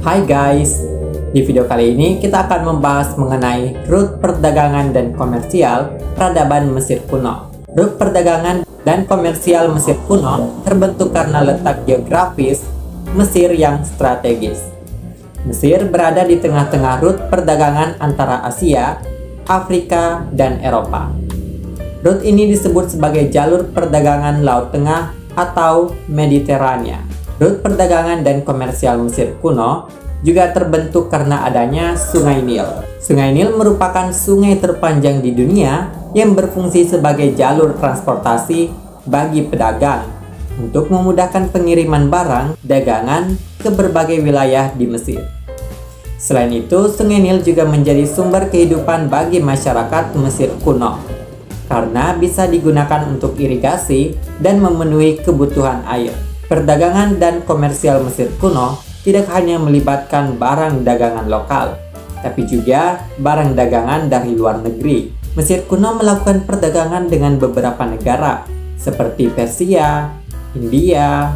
Hai guys, di video kali ini kita akan membahas mengenai rute perdagangan dan komersial peradaban Mesir kuno. Rute perdagangan dan komersial Mesir kuno terbentuk karena letak geografis Mesir yang strategis. Mesir berada di tengah-tengah rute perdagangan antara Asia, Afrika, dan Eropa. Rute ini disebut sebagai jalur perdagangan Laut Tengah atau Mediterania. Rute perdagangan dan komersial Mesir kuno juga terbentuk karena adanya Sungai Nil. Sungai Nil merupakan sungai terpanjang di dunia yang berfungsi sebagai jalur transportasi bagi pedagang untuk memudahkan pengiriman barang dagangan ke berbagai wilayah di Mesir. Selain itu, Sungai Nil juga menjadi sumber kehidupan bagi masyarakat Mesir kuno karena bisa digunakan untuk irigasi dan memenuhi kebutuhan air. Perdagangan dan komersial Mesir kuno tidak hanya melibatkan barang dagangan lokal, tapi juga barang dagangan dari luar negeri. Mesir kuno melakukan perdagangan dengan beberapa negara seperti Persia, India,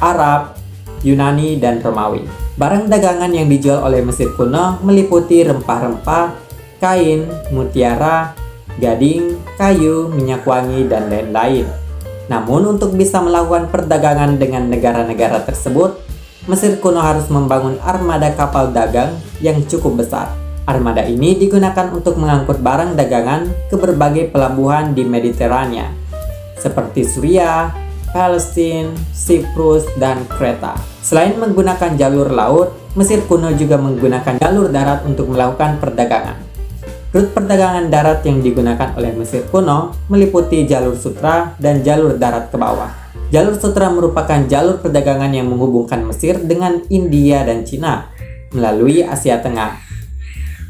Arab, Yunani, dan Romawi. Barang dagangan yang dijual oleh Mesir kuno meliputi rempah-rempah, kain, mutiara, gading, kayu, minyak wangi, dan lain-lain. Namun untuk bisa melakukan perdagangan dengan negara-negara tersebut, Mesir kuno harus membangun armada kapal dagang yang cukup besar. Armada ini digunakan untuk mengangkut barang dagangan ke berbagai pelabuhan di Mediterania, seperti Suriah, Palestina, Siprus, dan Kreta. Selain menggunakan jalur laut, Mesir kuno juga menggunakan jalur darat untuk melakukan perdagangan. Rute perdagangan darat yang digunakan oleh Mesir kuno meliputi jalur sutra dan jalur darat ke bawah. Jalur sutra merupakan jalur perdagangan yang menghubungkan Mesir dengan India dan Cina melalui Asia Tengah.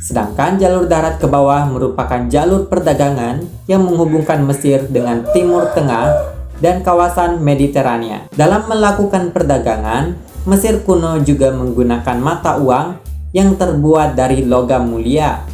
Sedangkan jalur darat ke bawah merupakan jalur perdagangan yang menghubungkan Mesir dengan Timur Tengah dan kawasan Mediterania. Dalam melakukan perdagangan, Mesir kuno juga menggunakan mata uang yang terbuat dari logam mulia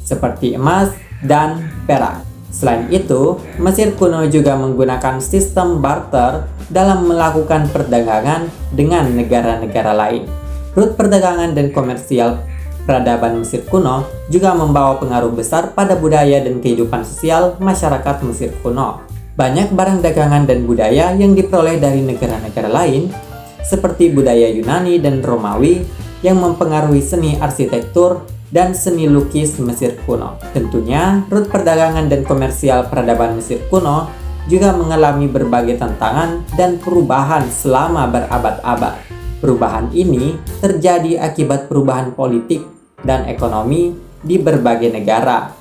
seperti emas dan perak. Selain itu, Mesir kuno juga menggunakan sistem barter dalam melakukan perdagangan dengan negara-negara lain. Rute perdagangan dan komersial peradaban Mesir kuno juga membawa pengaruh besar pada budaya dan kehidupan sosial masyarakat Mesir kuno. Banyak barang dagangan dan budaya yang diperoleh dari negara-negara lain, seperti budaya Yunani dan Romawi yang mempengaruhi seni arsitektur dan seni lukis Mesir kuno. Tentunya, rute perdagangan dan komersial peradaban Mesir kuno juga mengalami berbagai tantangan dan perubahan selama berabad-abad. Perubahan ini terjadi akibat perubahan politik dan ekonomi di berbagai negara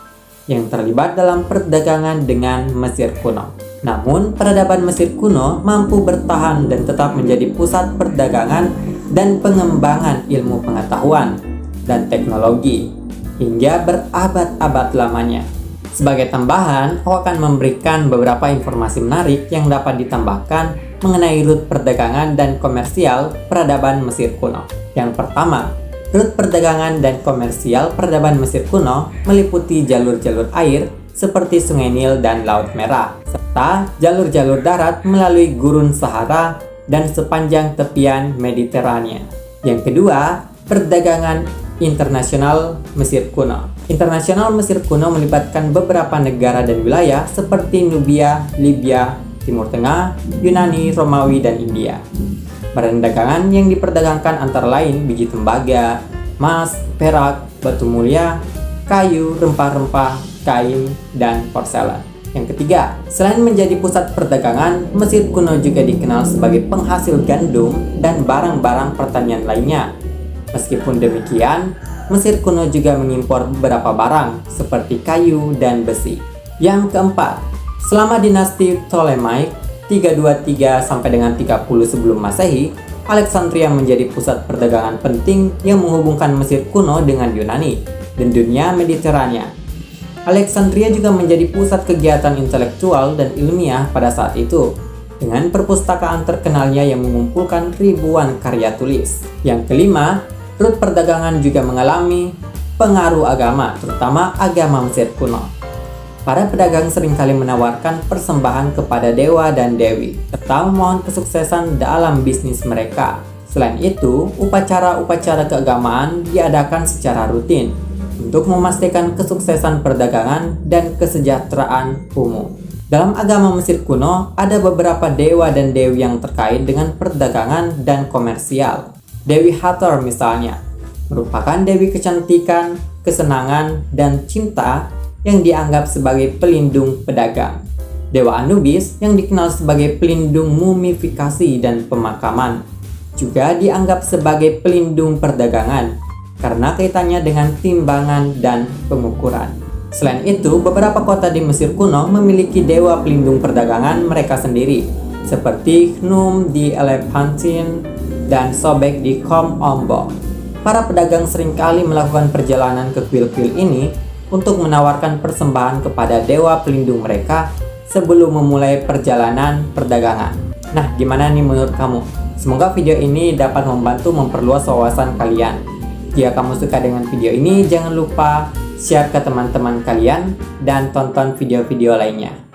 yang terlibat dalam perdagangan dengan Mesir kuno. Namun, peradaban Mesir kuno mampu bertahan dan tetap menjadi pusat perdagangan dan pengembangan ilmu pengetahuan dan teknologi hingga berabad-abad lamanya. Sebagai tambahan, aku akan memberikan beberapa informasi menarik yang dapat ditambahkan mengenai rute perdagangan dan komersial peradaban Mesir kuno. Yang pertama, rute perdagangan dan komersial peradaban Mesir kuno meliputi jalur-jalur air seperti Sungai Nil dan Laut Merah, serta jalur-jalur darat melalui Gurun Sahara dan sepanjang tepian Mediterania. Yang kedua, perdagangan internasional Mesir kuno. Internasional Mesir kuno melibatkan beberapa negara dan wilayah seperti Nubia, Libya, Timur Tengah, Yunani, Romawi, dan India. Barang dagangan yang diperdagangkan antara lain biji tembaga, emas, perak, batu mulia, kayu, rempah-rempah, kain, dan porselen. Yang ketiga, selain menjadi pusat perdagangan, Mesir kuno juga dikenal sebagai penghasil gandum dan barang-barang pertanian lainnya. Meskipun demikian, Mesir kuno juga mengimpor beberapa barang seperti kayu dan besi. Yang keempat, selama dinasti Ptolemaic 323 sampai dengan 30 sebelum Masehi, Alexandria menjadi pusat perdagangan penting yang menghubungkan Mesir kuno dengan Yunani dan dunia Mediterania. Alexandria juga menjadi pusat kegiatan intelektual dan ilmiah pada saat itu, dengan perpustakaan terkenalnya yang mengumpulkan ribuan karya tulis. Yang kelima, rute perdagangan juga mengalami pengaruh agama, terutama agama Mesir kuno. Para pedagang seringkali menawarkan persembahan kepada dewa dan dewi, serta memohon kesuksesan dalam bisnis mereka, Selain itu, upacara-upacara keagamaan diadakan secara rutin untuk memastikan kesuksesan perdagangan dan kesejahteraan umum. Dalam agama Mesir kuno, ada beberapa dewa dan dewi yang terkait dengan perdagangan dan komersial. Dewi Hathor misalnya, merupakan dewi kecantikan, kesenangan, dan cinta yang dianggap sebagai pelindung pedagang. Dewa Anubis yang dikenal sebagai pelindung mumifikasi dan pemakaman, juga dianggap sebagai pelindung perdagangan karena kaitannya dengan timbangan dan pengukuran. Selain itu, beberapa kota di Mesir kuno memiliki dewa pelindung perdagangan mereka sendiri, seperti Khnum di Elephantine dan Sobek di Kom Ombo. Para pedagang seringkali melakukan perjalanan ke kuil-kuil ini untuk menawarkan persembahan kepada dewa pelindung mereka sebelum memulai perjalanan perdagangan. Nah, gimana nih menurut kamu? Semoga video ini dapat membantu memperluas wawasan kalian. Jika kamu suka dengan video ini, jangan lupa share ke teman-teman kalian dan tonton video-video lainnya.